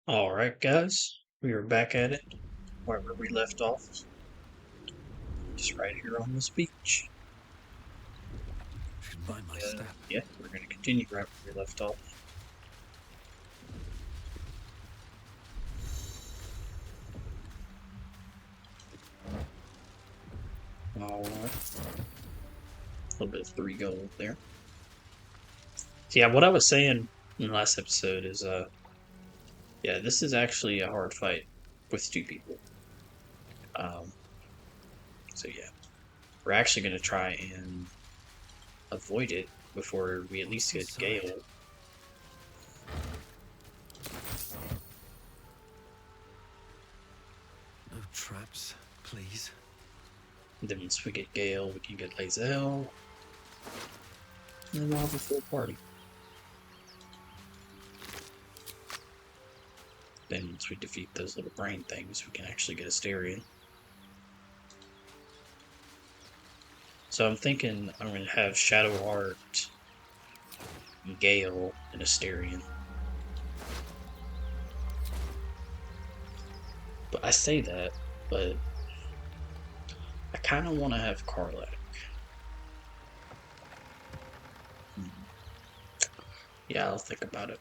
Alright, guys, we are back at it wherever we left off, just right here on this beach. Should mind my step. Yeah, we're going to continue right where we left off. Alright, a little bit of 3 gold there. So yeah, what I was saying in the last episode is, yeah, this is actually a hard fight with 2 people. So yeah, we're actually going to try and avoid it before we at least get Gale. No traps, please. And then once we get Gale, we can get Lae'zel. And then we'll have a full party. Then once we defeat those little brain things, we can actually get Asterion. So I'm thinking I'm going to have Shadowheart, Gale, and Asterion. But I say that, but I kind of want to have Karlach. Yeah, I'll think about it.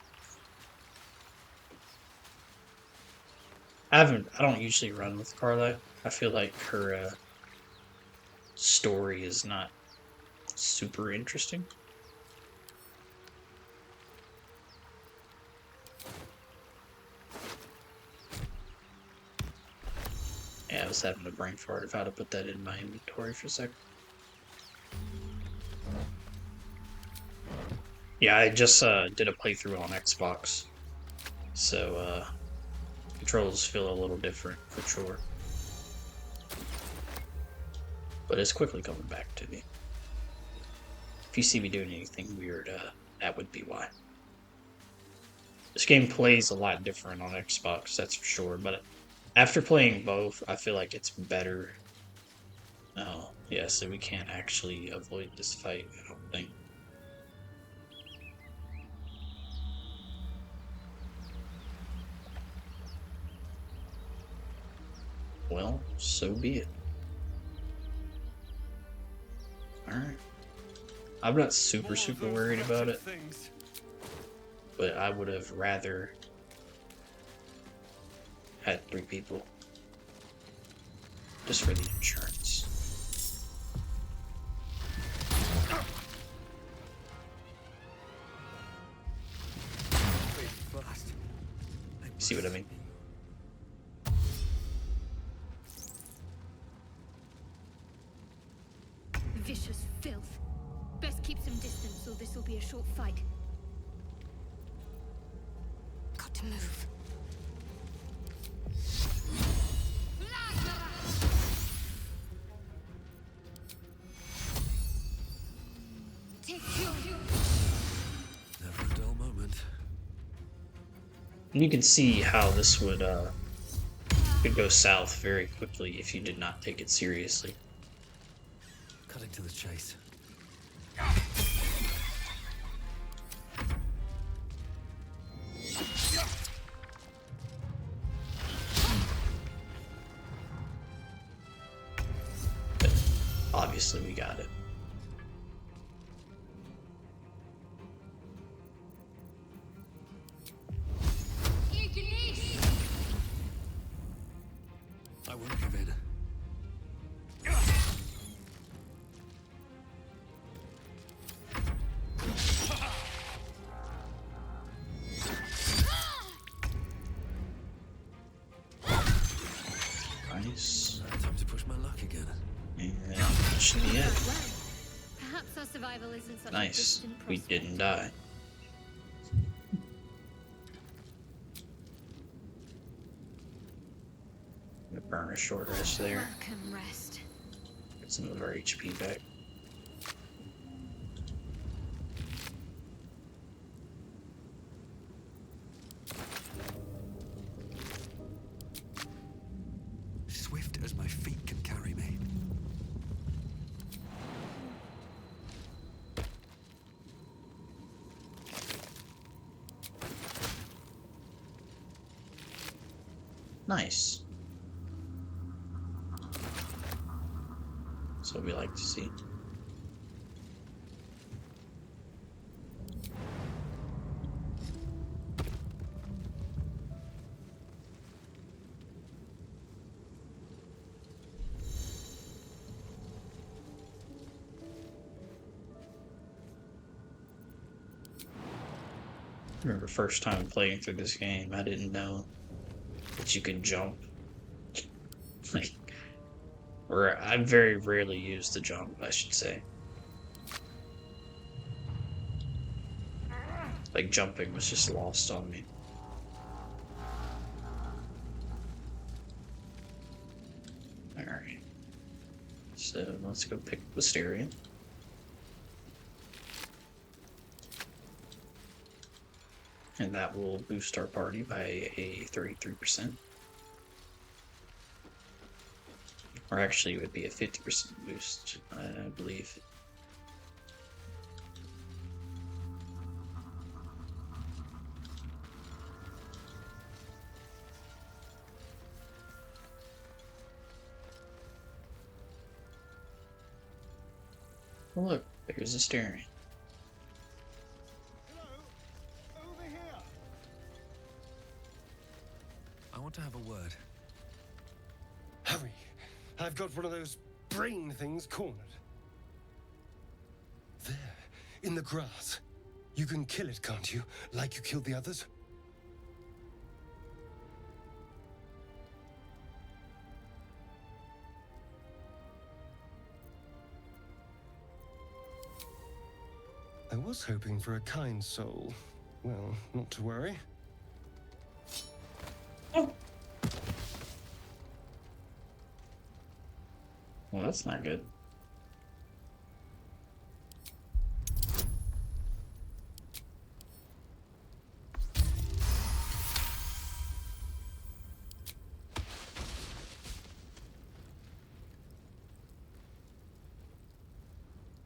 I don't usually run with Karlach. I feel like her story is not super interesting. Yeah, I was having a brain fart of how to put that in my inventory for a sec. Yeah, I just did a playthrough on Xbox, so controls feel a little different for sure. But it's quickly coming back to me. If you see me doing anything weird, that would be why. This game plays a lot different on Xbox, that's for sure, but after playing both, I feel like it's better. Oh, yeah, so we can't actually avoid this fight, I don't think. Well, so be it. Alright. I'm not super worried about it, but I would have rather had 3 people. Just for the insurance. See what I mean? Vicious filth. Best keep some distance or this will be a short fight. Got to move. Never a dull moment. And you can see how this would could go south very quickly if you did not take it seriously. Cutting to the chase. But obviously we got it. I won't give in. Nice. Time to push my luck again. And that should be it. Perhaps our survival isn't such a Nice. distant We prospect. didn't die. I'm gonna burn a short rest there. Welcome rest. Get some of our HP back. Swift as my feet can carry me. Nice. That's what we like to see. I remember first time playing through this game, I didn't know that you could jump. Like, or I very rarely use the jump, I should say. Like jumping was just lost on me. Alright. So let's go pick Wisteria. And that will boost our party by a 33%. Or actually, it would be a 50% boost, I believe. Oh, look, there's a steering. Hello? Over here! I want to have a word. Hurry! I've got one of those brain things cornered. There, in the grass. You can kill it, can't you? Like you killed the others? I was hoping for a kind soul. Well, not to worry. Oh. Well, that's not good.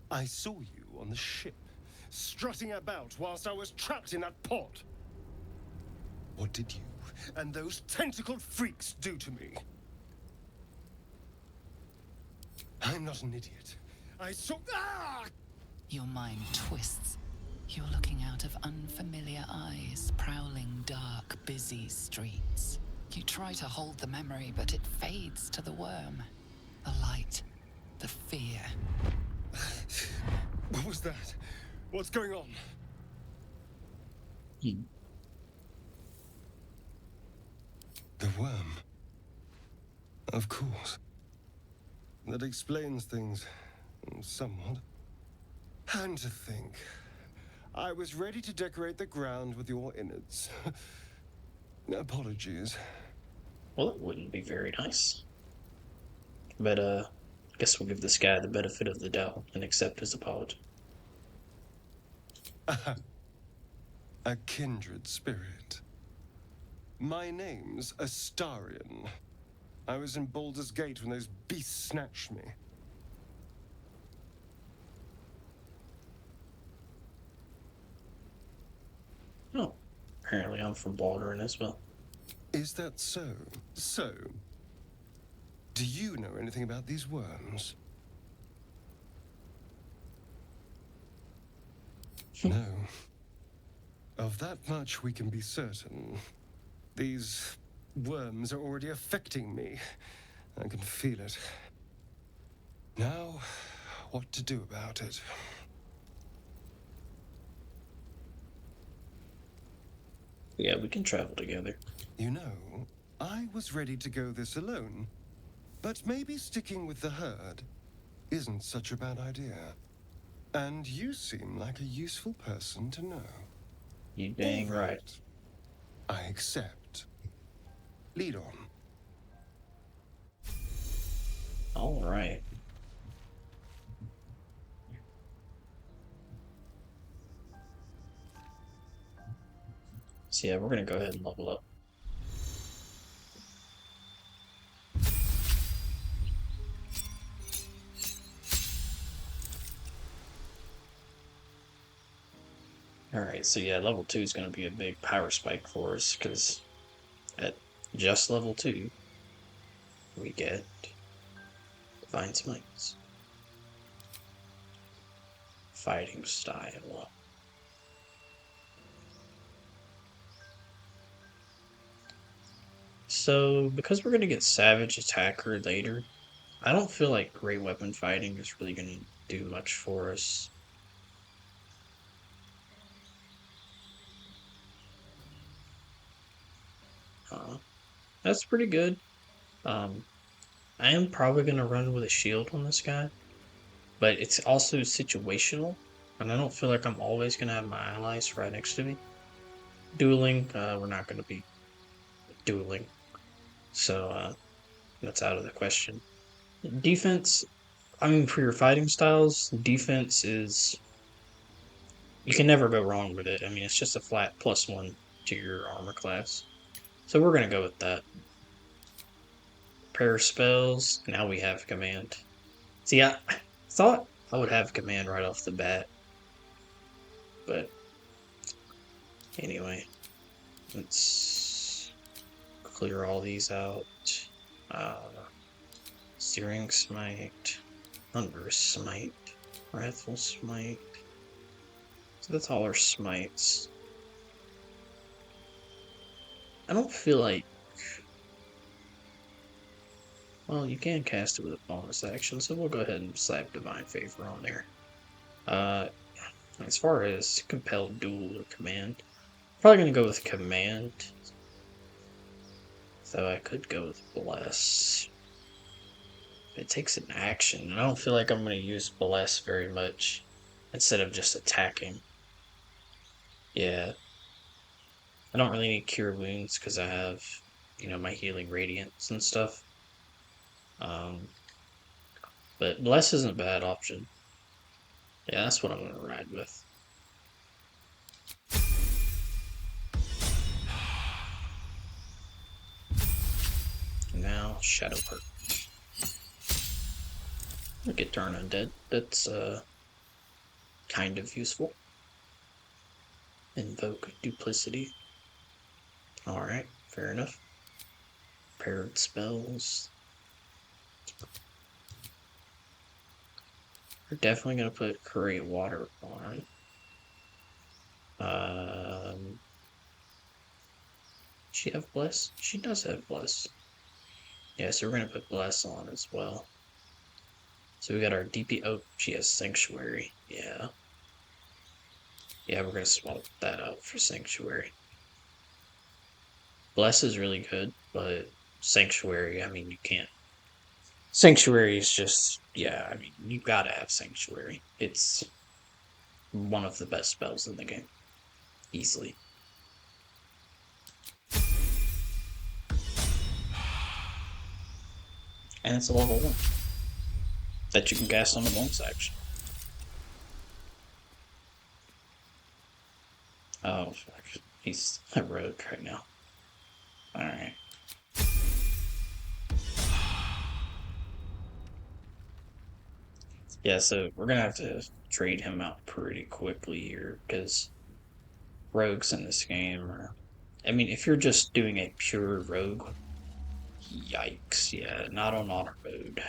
I saw you on the ship, strutting about whilst I was trapped in that pod. What did you and those tentacled freaks do to me? I'm not an idiot. I saw... Ah! Your mind twists. You're looking out of unfamiliar eyes, prowling dark, busy streets. You try to hold the memory, but it fades to the worm. The light, the fear. What was that? What's going on? Hmm. The worm. Of course. That explains things somewhat. And to think, I was ready to decorate the ground with your innards. Apologies. Well, it wouldn't be very nice. But, guess we'll give this guy the benefit of the doubt and accept his apology. A kindred spirit. My name's Astarion. I was in Baldur's Gate when those beasts snatched me. Oh, apparently I'm from Baldurin as well. Is that so? So, do you know anything about these worms? No. Of that much we can be certain. These worms are already affecting me. I can feel it. Now, what to do about it? Yeah, we can travel together. You know, I was ready to go this alone. But maybe sticking with the herd isn't such a bad idea. And you seem like a useful person to know. You dang All right. I accept. Lead on. All right. So yeah, we're gonna go ahead and level up. All right, so yeah, level 2 is gonna be a big power spike for us because at just level 2, we get Divine Smites. Fighting style. So, because we're going to get Savage Attacker later, I don't feel like Great Weapon Fighting is really going to do much for us. That's pretty good. I am probably going to run with a shield on this guy, but it's also situational, and I don't feel like I'm always going to have my allies right next to me. Dueling, we're not going to be dueling, so that's out of the question. Defense, I mean, for your fighting styles, defense is. You can never go wrong with it. I mean, it's just a flat +1 to your armor class. So we're going to go with that. Pair of spells, now we have command. See, I thought I would have command right off the bat. But anyway, let's clear all these out. Searing Smite, Thunderous Smite, Wrathful Smite. So that's all our smites. I don't feel like. Well, you can cast it with a bonus action, so we'll go ahead and slap Divine Favor on there. As far as Compelled Duel or Command, probably going to go with Command. So I could go with Bless. It takes an action. I don't feel like I'm going to use Bless very much instead of just attacking. Yeah. I don't really need Cure Wounds because I have, my Healing Radiance and stuff. But Bless isn't a bad option. Yeah, that's what I'm going to ride with. Now, Shadowheart. Look at Turn Undead. That's kind of useful. Invoke Duplicity. Alright, fair enough. Paired spells. We're definitely going to put Create Water on. She have Bless? She does have Bless. Yeah, so we're going to put Bless on as well. So we got our DP. Oh, she has Sanctuary. Yeah. Yeah, we're going to swap that out for Sanctuary. Bless is really good, but Sanctuary, I mean, you can't. Sanctuary is just, yeah, I mean, you gotta have Sanctuary. It's one of the best spells in the game. Easily. And it's a level 1 that you can cast on a bonus action. Oh, fuck. He's a rogue right now. Alright. Yeah, so we're gonna have to trade him out pretty quickly here, because rogues in this game are... I mean, if you're just doing a pure rogue, yikes, yeah, not on honor mode.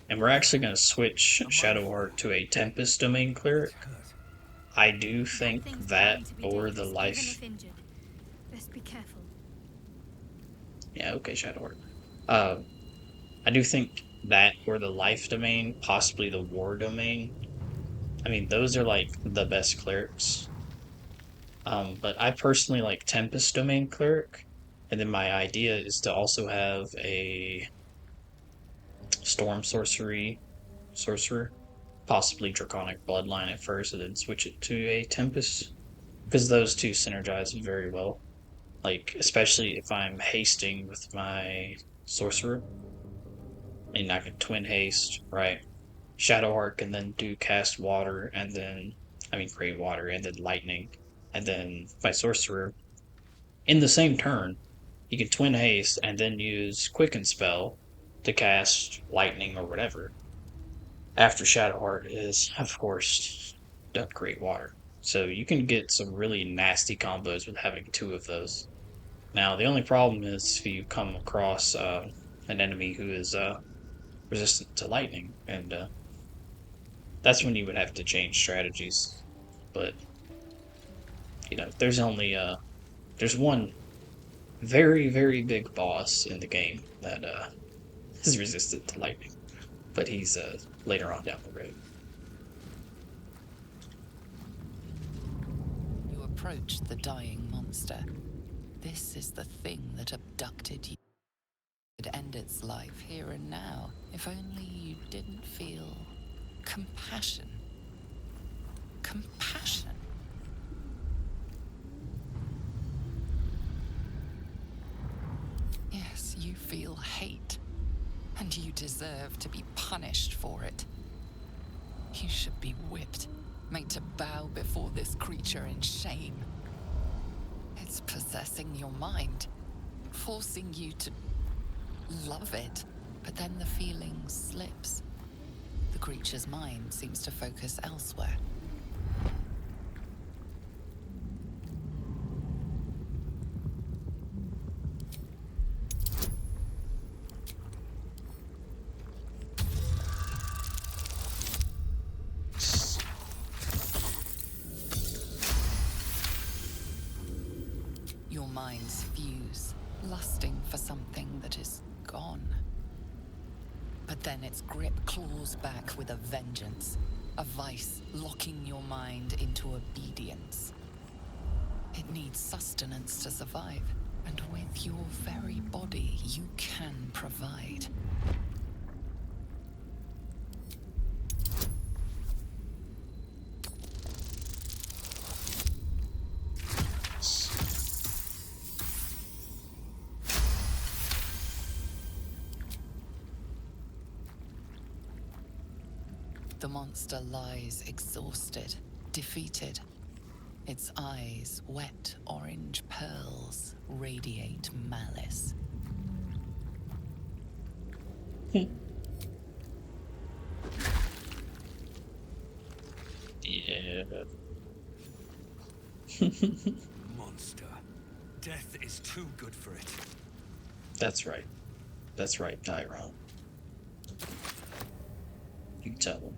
And we're actually going to switch Shadowheart to a Tempest Domain Cleric. I do think that or the life... Best be careful. Yeah, okay, Shadowheart. I do think that or the life domain, possibly the war domain. I mean, those are like the best clerics. But I personally like Tempest Domain Cleric. And then my idea is to also have a Storm Sorcerer, possibly Draconic Bloodline at first, and then switch it to a Tempest. Because those two synergize very well. Like, especially if I'm hasting with my Sorcerer. And I can Twin Haste, right? Shadowheart can then do Cast Water, and then, Great Water, and then Lightning. And then my Sorcerer, in the same turn, he can Twin Haste and then use Quicken Spell to cast Lightning or whatever. After Shadowheart is, of course, done Great Water. So you can get some really nasty combos with having two of those. Now, the only problem is if you come across an enemy who is resistant to lightning, and that's when you would have to change strategies. But there's only there's one very very big boss in the game that is resistant to lightning, but he's later on down the road. You approach the dying monster. This is the thing that abducted you. It'd end its life here and now, if only you didn't feel compassion. Compassion. Yes, you feel hate, and you deserve to be punished for it. You should be whipped, made to bow before this creature in shame. It's possessing your mind, forcing you to love it, but then the feeling slips. The creature's mind seems to focus elsewhere. Your minds fuse, lusting for something that is gone. But then its grip claws back with a vengeance, a vice locking your mind into obedience. It needs sustenance to survive, and with your very body, you can provide. The monster lies exhausted, defeated. Its eyes, wet orange pearls, radiate malice. Yeah. Monster. Death is too good for it. That's right. That's right, Tyrone. You tell him.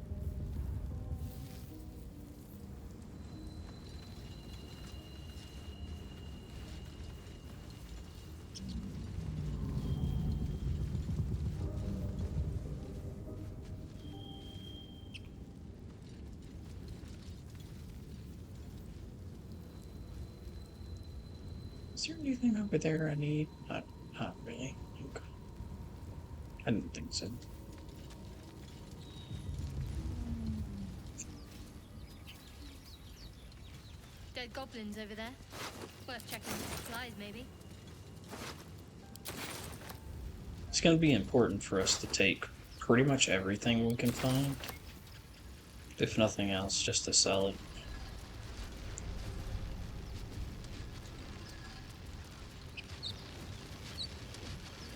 Is there anything over there I need? Not really. Okay. I didn't think so. Dead goblins over there. Worth checking the supplies, maybe. It's going to be important for us to take pretty much everything we can find. If nothing else, just to sell it.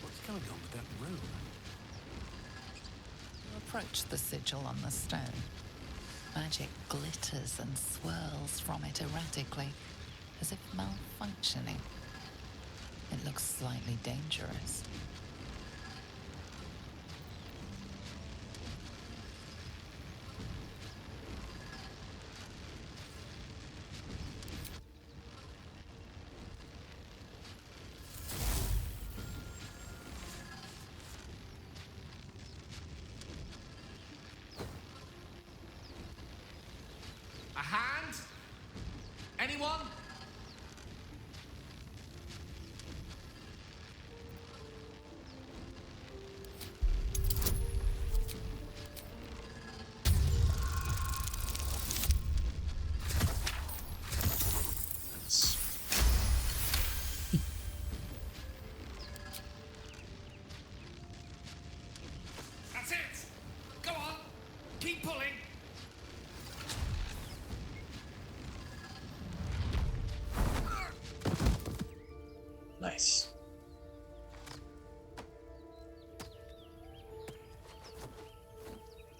What's going on with that room? You approach the sigil on the stone. Magic glitters and swirls from it erratically, as if malfunctioning. It looks slightly dangerous. A hand? Anyone? That's it! Go on! Keep pulling! Nice.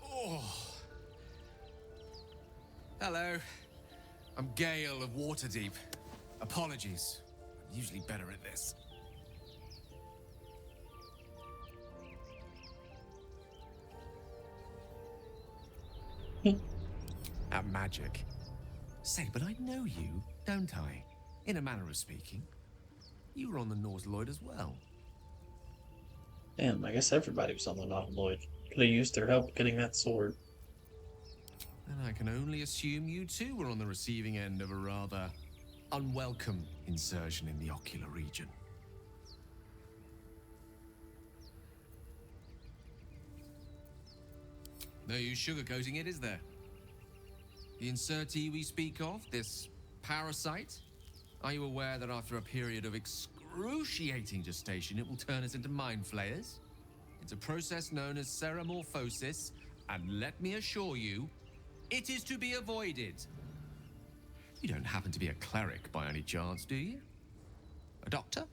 Oh. Hello. I'm Gale of Waterdeep. Apologies. I'm usually better at this. At magic. Say, but I know you, don't I? In a manner of speaking. You were on the Norse Lloyd as well. Damn, I guess everybody was on the non-Lloyd. Could have used their help getting that sword. And I can only assume you too were on the receiving end of a rather unwelcome insertion in the ocular region. No use sugarcoating it, is there? The insertee we speak of, this parasite, are you aware that after a period of excruciating gestation, it will turn us into mind flayers? It's a process known as ceramorphosis, and let me assure you, it is to be avoided. You don't happen to be a cleric by any chance, do you? A doctor?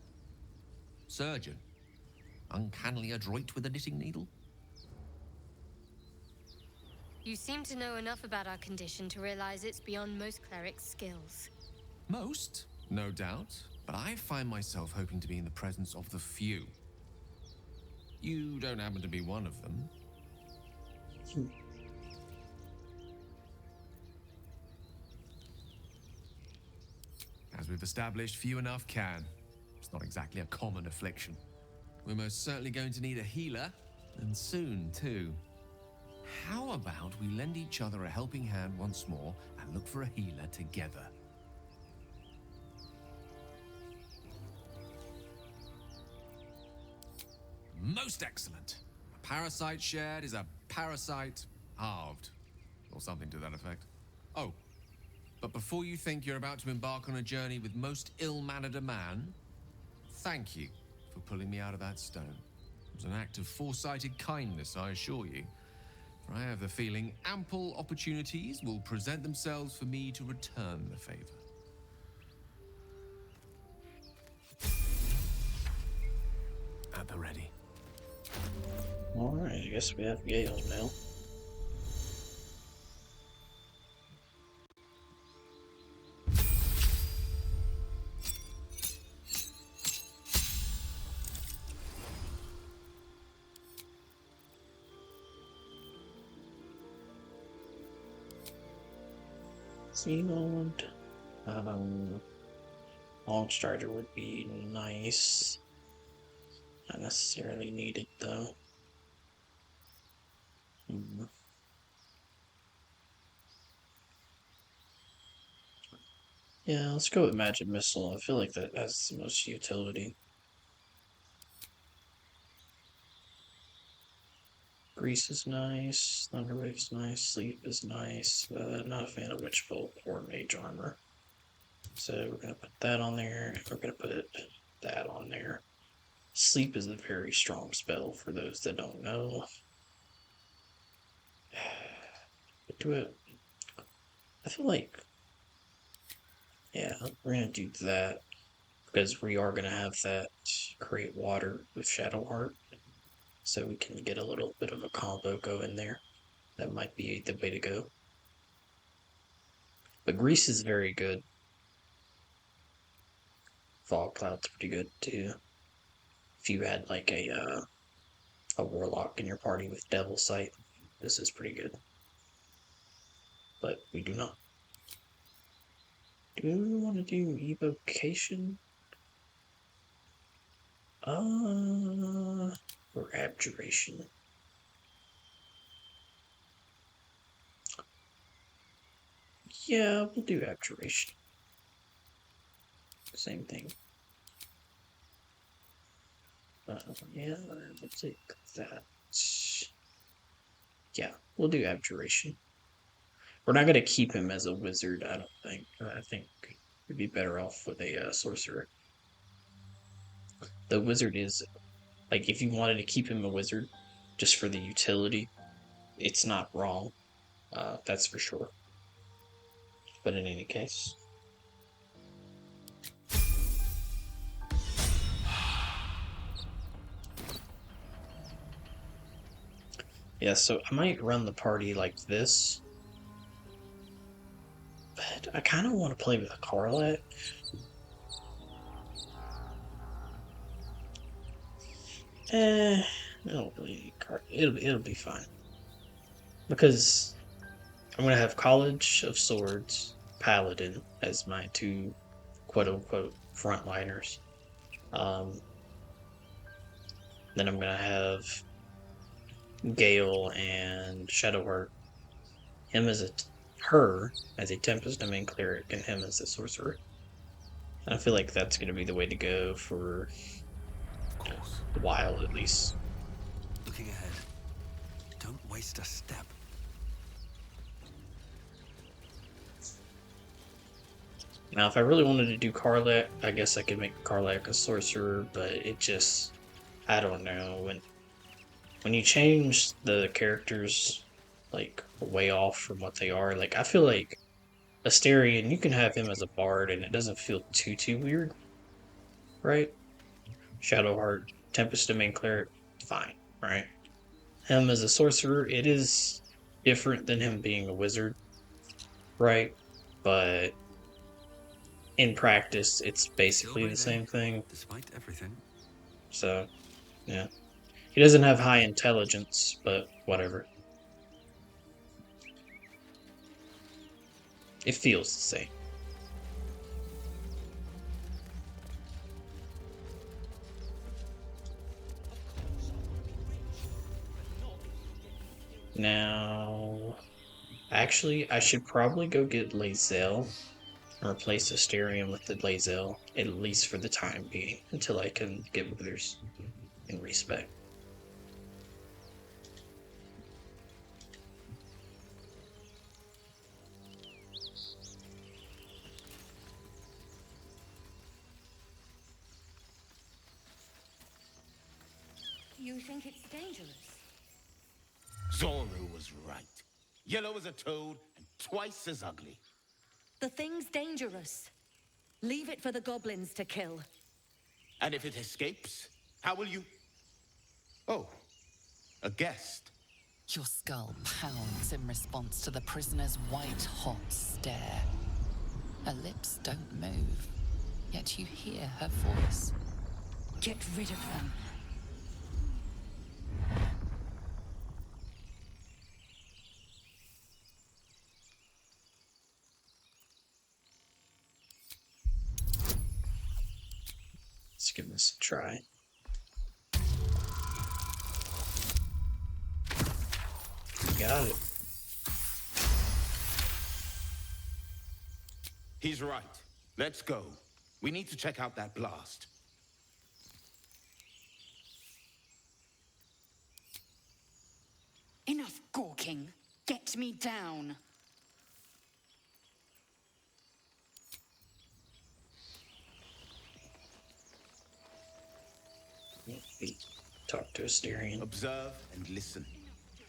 Surgeon? Uncannily adroit with a knitting needle? You seem to know enough about our condition to realize it's beyond most clerics' skills. Most, no doubt, but I find myself hoping to be in the presence of the few. You don't happen to be one of them. As we've established, few enough can. It's not exactly a common affliction. We're most certainly going to need a healer, and soon, too. How about we lend each other a helping hand once more and look for a healer together? Most excellent. A parasite shared is a parasite halved, or something to that effect. Oh, but before you think you're about to embark on a journey with most ill-mannered a man, thank you for pulling me out of that stone. It was an act of foresighted kindness, I assure you. For I have the feeling ample opportunities will present themselves for me to return the favor. At the ready. Alright, I guess we have Gale now. Xenon. Long Strider would be nice. Not necessarily needed though. Yeah, let's go with Magic Missile. I feel like that has the most utility. Grease is nice. Thunderwave's nice. Sleep is nice. Not a fan of Witch Bolt or Mage Armor. So we're gonna put that on there. And we're gonna put that on there. Sleep is a very strong spell for those that don't know. Do it. I feel like, yeah, we're gonna do that because we are gonna have that create water with Shadow Heart, so we can get a little bit of a combo going there. That might be the way to go. But Grease is very good. Fog Cloud's pretty good too. If you had like a Warlock in your party with Devil Sight, this is pretty good. But we do not. Do we want to do Evocation? Or Abjuration? Yeah, we'll do Abjuration. Same thing. Yeah, we'll take that. Yeah, we'll do Abjuration. We're not going to keep him as a wizard, I don't think. I think we'd be better off with a sorcerer. The wizard is, like, if you wanted to keep him a wizard, just for the utility, it's not wrong. That's for sure. But in any case. Yeah, so I might run the party like this. But I kind of want to play with a Carlet. I don't really need Car. It'll be fine because I'm gonna have College of Swords, Paladin as my two quote unquote frontliners. Um, then I'm gonna have Gale and Shadowheart. Him as her as a Tempest Domain cleric, and him as a sorcerer. And I feel like that's gonna be the way to go for Of course. a while at least. Looking ahead. Don't waste a step. Now, if I really wanted to do Karlach, I guess I could make Karlach a sorcerer, but it just, I don't know. When you change the characters like way off from what they are, like I feel like Asterion, you can have him as a bard and it doesn't feel too weird, right? Shadowheart, Tempest Domain cleric, fine, right? Him as a sorcerer, it is different than him being a wizard, right? But in practice, it's Still basically the breathing, same thing. despite everything. So, yeah. He doesn't have high intelligence, but whatever. It feels the same. Now, actually, I should probably go get Lae'zel and replace Asterion with the Lae'zel, at least for the time being, until I can get Withers in respect. You think it's dangerous? Zoro was right. Yellow as a toad and twice as ugly. The thing's dangerous. Leave it for the goblins to kill. And if it escapes, how will you... Oh, a guest. Your skull pounds in response to the prisoner's white-hot stare. Her lips don't move, yet you hear her voice. Get rid of them. Let's give this a try. Got it. He's right. Let's go. We need to check out that blast. Enough gawking. Get me down. Talk to Asterion. Observe and listen.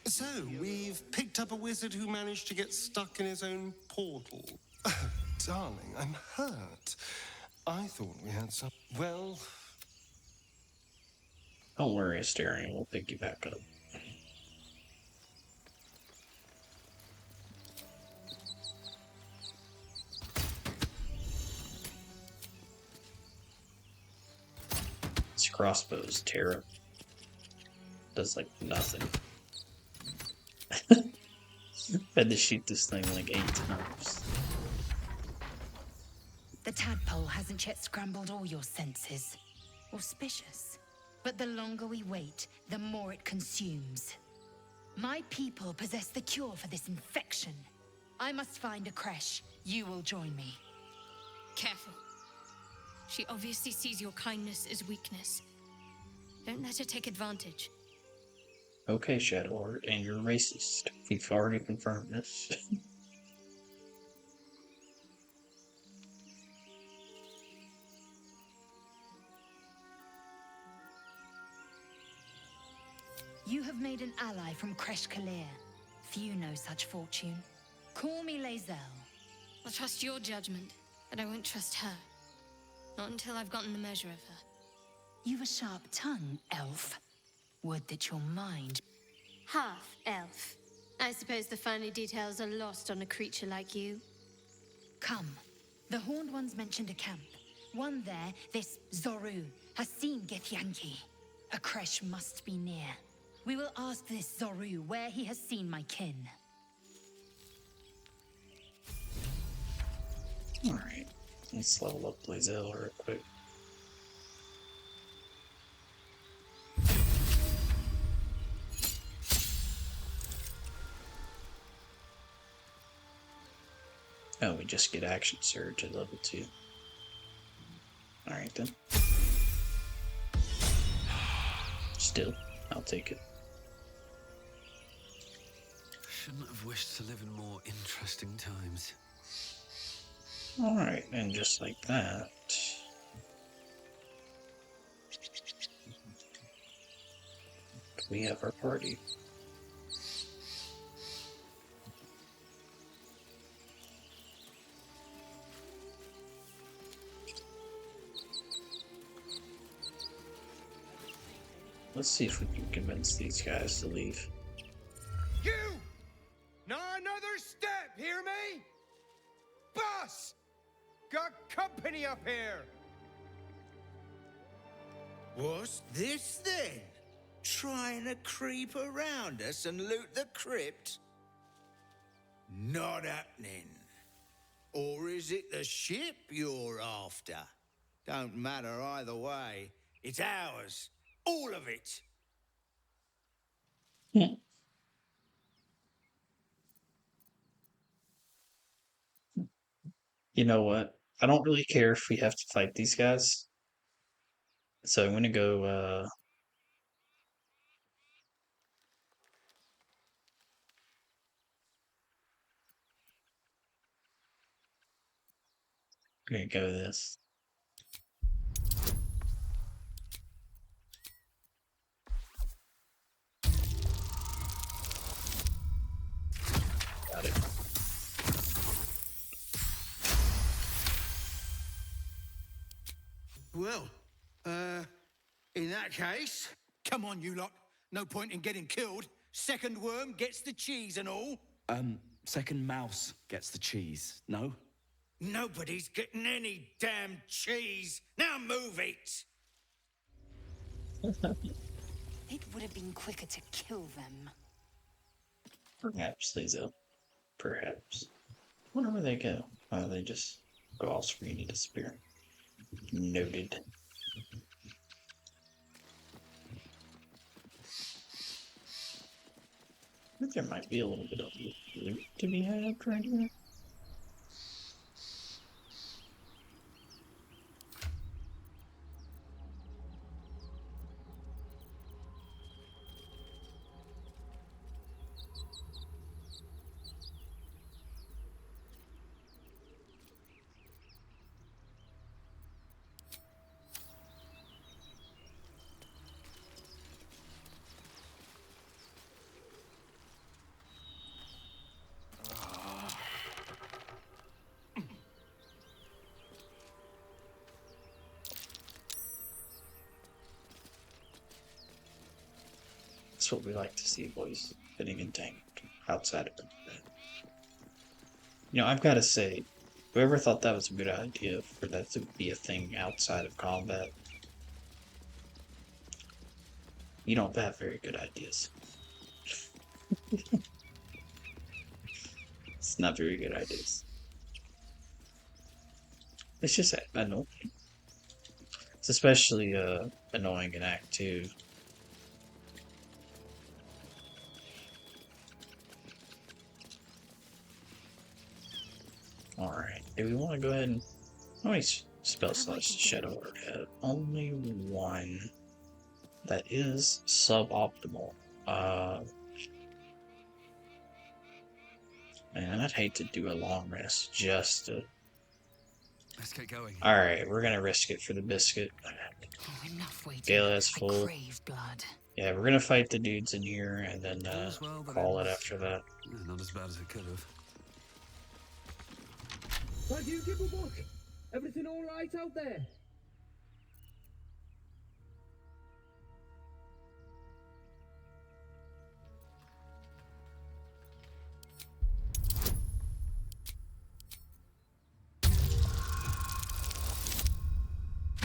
So, we've picked up a wizard who managed to get stuck in his own portal. Darling, I'm hurt. I thought we had some... Well... Don't worry, Asterion. We'll pick you back up. This crossbow's terrible. Does like nothing. Had to shoot this thing like 8 times. The tadpole hasn't yet scrambled all your senses. Auspicious. But the longer we wait, the more it consumes. My people possess the cure for this infection. I must find a creche. You will join me. Careful. She obviously sees your kindness as weakness. Don't let her take advantage. Okay, Shadowheart, and you're racist. We've already confirmed this. You have made an ally from Creche Kalir. Few know such fortune. Call me Lae'zel. I'll trust your judgment, but I won't trust her. Not until I've gotten the measure of her. You've a sharp tongue, elf. Would that your mind... Half elf. I suppose the finer details are lost on a creature like you. Come. The Horned Ones mentioned a camp. One there, this Zoru, has seen Githyanki. A creche must be near. We will ask this Zoru where he has seen my kin. Alright. Let's level up Blazel real quick. Oh, we just get Action Surge at level 2. Alright then. Still, I'll take it. Shouldn't have wished to live in more interesting times. Alright, and just like that. We have our party. Let's see if we can convince these guys to leave. You! Not another step, hear me? Boss! Got company up here! What's this then? Trying to creep around us and loot the crypt? Not happening. Or is it the ship you're after? Don't matter either way. It's ours. All of it. You know what? I don't really care if we have to fight these guys. So I'm gonna go, this. Got it. Well, in that case, come on, you lot. No point in getting killed. Second worm gets the cheese and all. Second mouse gets the cheese, no? Nobody's getting any damn cheese. Now move it. It would have been quicker to kill them. Perhaps they will. Perhaps. I wonder where they go. Oh, they just go off screen and disappear. Noted. I think there might be a little bit of loot to be had right here. That's what we like to see, boys. Fitting and tank outside of it. You know, I've got to say, whoever thought that was a good idea for that to be a thing outside of combat, you don't have very good ideas. It's not very good ideas. It's just annoying. It's especially annoying in Act 2. Alright, do we want to go ahead and... How many spell slots does Shadow Lord have? Only one. That is suboptimal. Man, I'd hate to do a long rest just to... Let's get going. Alright, we're gonna risk it for the biscuit. Oh, enough waiting. Gala's I full. crave blood. Yeah, we're gonna fight the dudes in here and then All's well that call it ends. after that. Not as bad as it could have. Thank you, Gibblebook. Everything all right out there?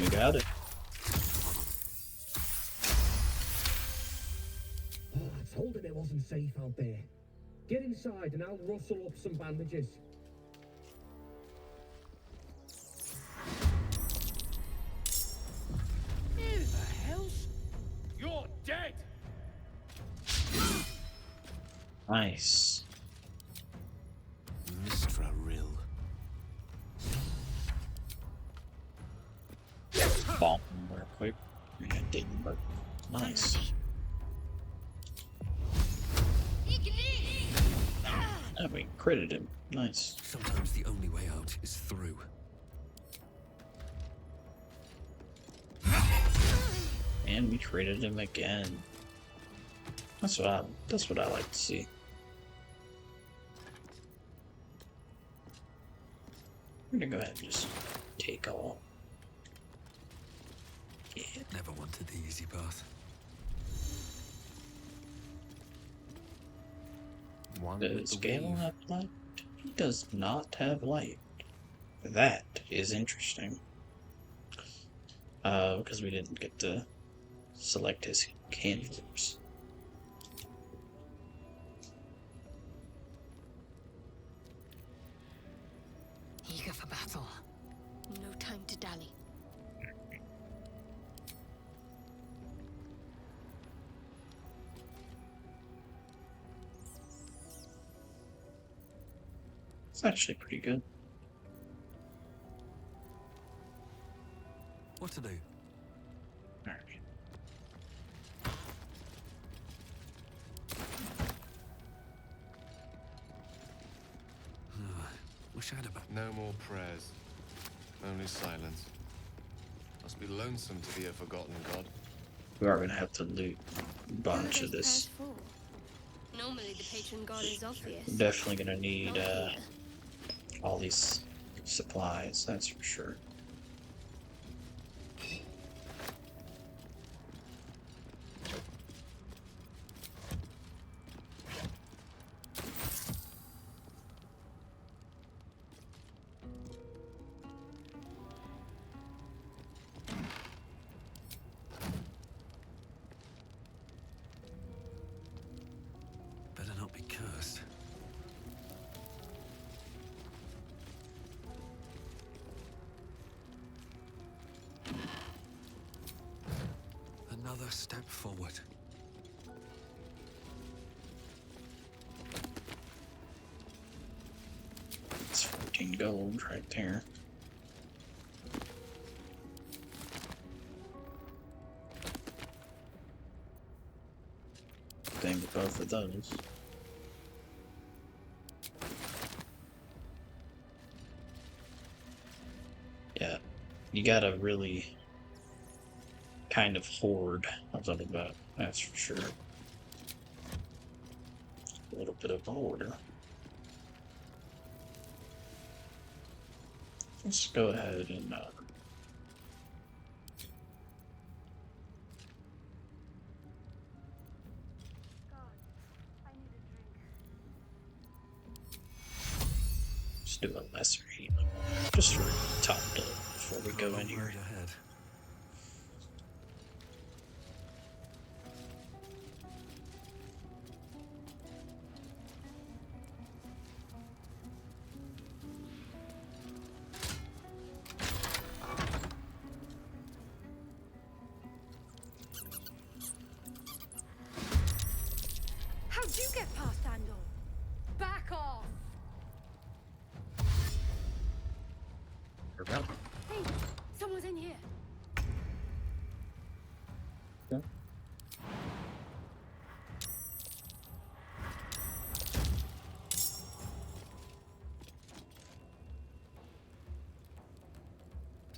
You got it. Oh, I told him it wasn't safe out there. Get inside and I'll rustle up some bandages. Who the hell's... You're dead! Nice. Mistra Rill. Bomb real quick. Yeah, it didn't, but nice. Oh, we critted him. Nice. Sometimes the only way out is through. And we critted him again. That's what I like to see. I'm gonna go ahead and just take all. Yeah. Never wanted the easy path. Does Gale have light? He does not have light. That is interesting. Because we didn't get to select his cantrips. Eager for battle. No time to dally. It's actually pretty good. What to do? Alright. Wish I had a No more prayers. Only silence. Must be lonesome to be a forgotten god. We are gonna have to loot a bunch of this. Normally the patron god is obvious. Definitely gonna need all these supplies, that's for sure. Better not be cursed. Another step forward. It's 14 gold right there. Same with both of those. Yeah, you gotta really kind of hoard a little bit, that's for sure. A little bit of a hoarder. Let's go ahead and just do a lesser healing, just for top up before we go in here. Ahead. How'd you get past Andor? Back off! Hey, someone's in here.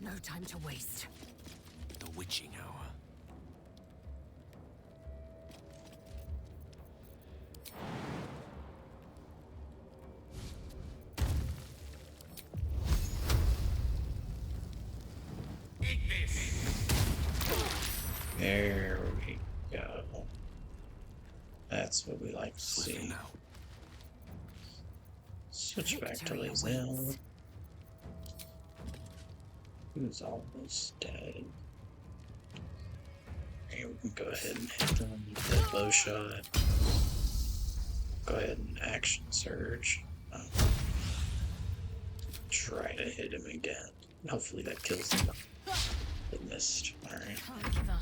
No time to waste. The witching hour. There we go. That's what we like to see. Now. Switch back to Victory Lazelle. awaits. Who's almost dead? Okay, we can go ahead and hit them with that bow shot. Go ahead and action surge. Try to hit him again. Hopefully that kills him. It missed. Alright. Can't give up.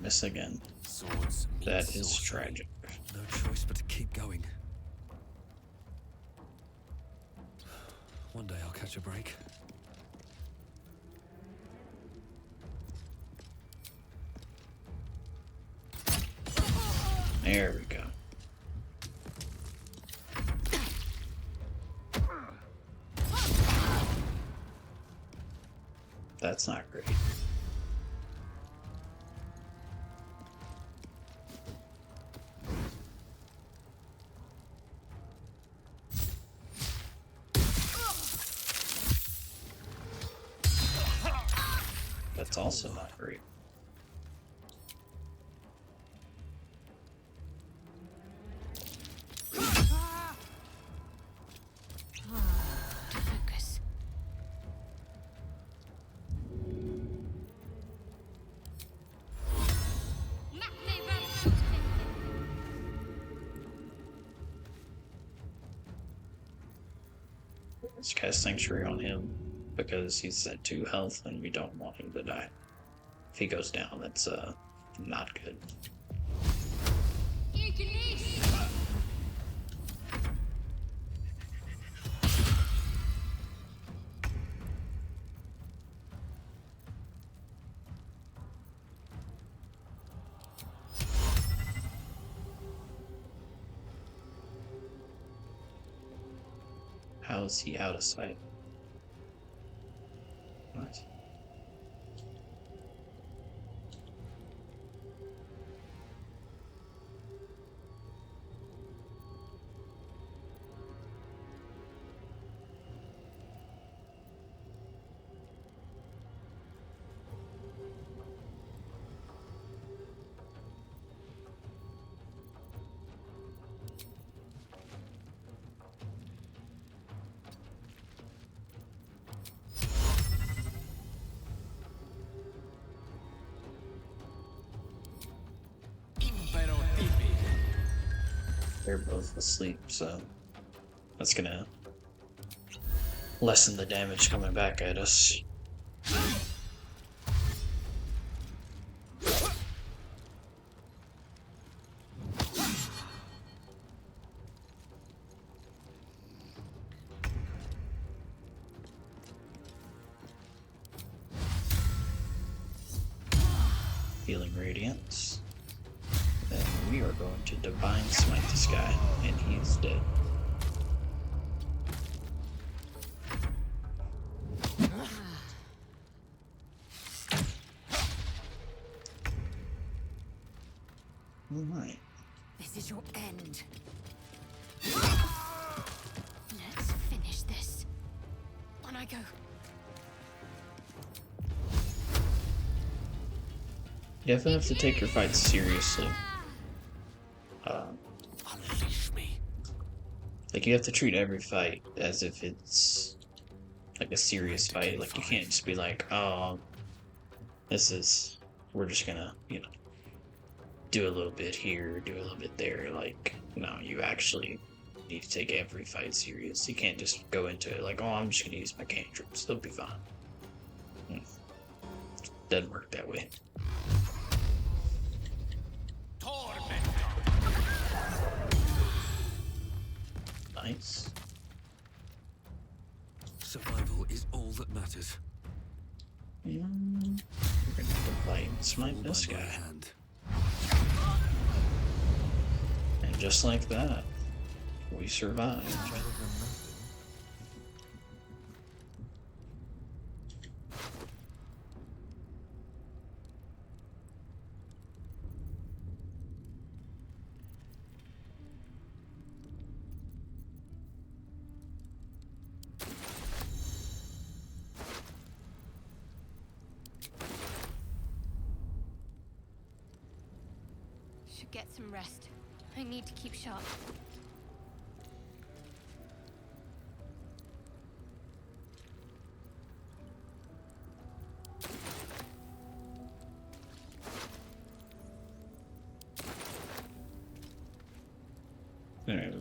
Miss again. Swords meet That is sorcery. tragic. No choice but to keep going. One day I'll catch a break. There we go. That's not great. That's also not great. To focus. Let's cast Sanctuary on him because he's at 2 health and we don't want him to die. If he goes down, that's not good. How is he out of sight? Nice. They're both asleep, so that's gonna lessen the damage coming back at us. Healing Radiance. Then we are going to Divine Smite this guy, and he's dead. Alright. This is your end. Let's finish this. On I go. You definitely have to take your fights seriously. Unleash me. Like, you have to treat every fight as if it's like a serious fight. Like, you can't just be like, oh, we're just gonna, do a little bit here, do a little bit there. Like, no, you actually need to take every fight serious. You can't just go into it like, oh, I'm just gonna use my cantrips. They'll be fine. Doesn't work that way. Nice. Survival is all that matters. We're gonna Divine Smite this By my guy. hand. And just like that, we survived. Better than nothing. Should get some rest. I need to keep sharp.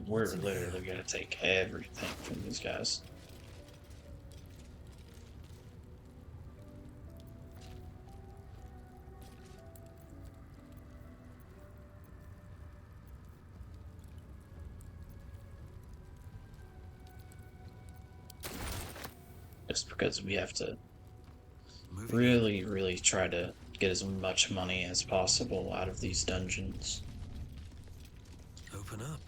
We're literally gonna take everything from these guys. Just because we have to really try to get as much money as possible out of these dungeons. Open up.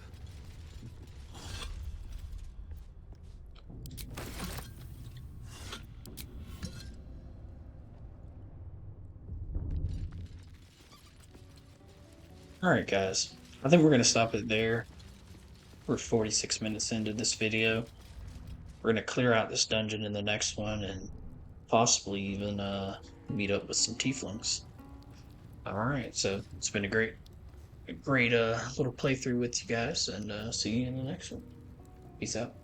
Alright guys, I think we're going to stop it there. We're 46 minutes into this video. We're going to clear out this dungeon in the next one and possibly even meet up with some tieflings. Alright, so it's been a great little playthrough with you guys, and see you in the next one. Peace out.